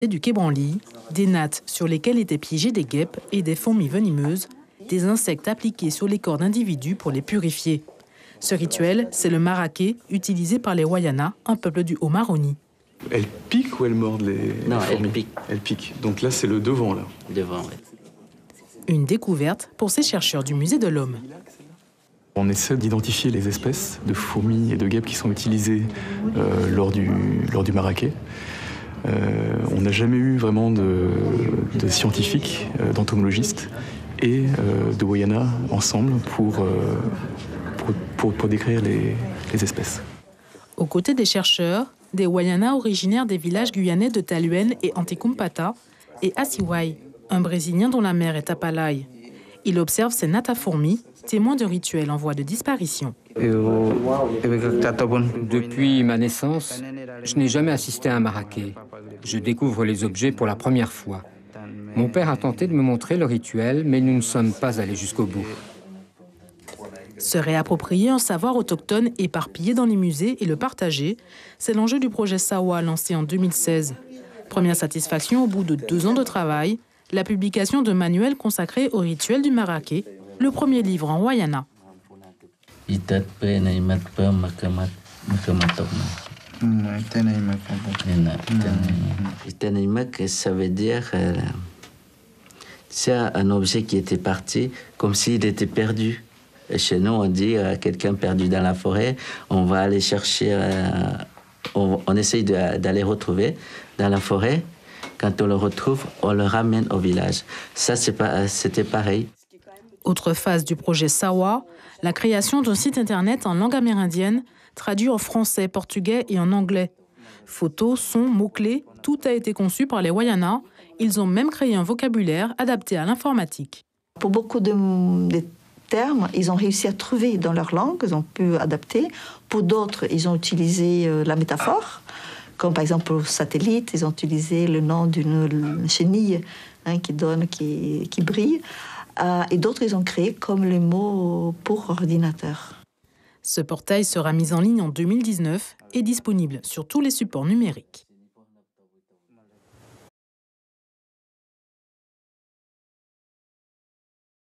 Du quai Branly, des nattes sur lesquelles étaient piégées des guêpes et des fourmis venimeuses, des insectes appliqués sur les corps d'individus pour les purifier. Ce rituel, c'est le maraquet utilisé par les Wayana, un peuple du Haut-Maroni. Elles piquent ou elles mordent les fourmis? Elles piquent. Elles piquent. Donc là, c'est le devant, là. Devant, oui. Une découverte pour ces chercheurs du Musée de l'Homme. On essaie d'identifier les espèces de fourmis et de guêpes qui sont utilisées lors du maraquet. On n'a jamais eu vraiment de scientifiques, d'entomologistes et de Wayana ensemble pour décrire les espèces. Aux côtés des chercheurs, des Wayana originaires des villages guyanais de Taluen et Antikumpata et Asiwai, un Brésilien dont la mère est Apalai. Il observe ces nattes à fourmis, témoins de rituels en voie de disparition. Depuis ma naissance, je n'ai jamais assisté à un maraquet. Je découvre les objets pour la première fois. Mon père a tenté de me montrer le rituel, mais nous ne sommes pas allés jusqu'au bout. Se réapproprier un savoir autochtone éparpillé dans les musées et le partager, c'est l'enjeu du projet Sawa lancé en 2016. Première satisfaction au bout de 2 ans de travail, la publication de manuels consacrés au rituel du maraquet, le premier livre en Wayana. Ça veut dire c'est un objet qui était parti comme s'il était perdu. Et chez nous, on dit quelqu'un perdu dans la forêt, on va aller chercher, on essaye d'aller retrouver dans la forêt. Quand on le retrouve, on le ramène au village. Ça, c'était pareil. Autre phase du projet Sawa, la création d'un site internet en langue amérindienne, traduit en français, portugais et en anglais. Photos, sons, mots-clés, tout a été conçu par les Wayana. Ils ont même créé un vocabulaire adapté à l'informatique. Pour beaucoup de termes, ils ont réussi à trouver dans leur langue, ils ont pu adapter. Pour d'autres, ils ont utilisé la métaphore. Comme par exemple pour satellite, ils ont utilisé le nom d'une chenille qui brille. Et d'autres, ils ont créé comme le mot pour ordinateur. Ce portail sera mis en ligne en 2019 et disponible sur tous les supports numériques.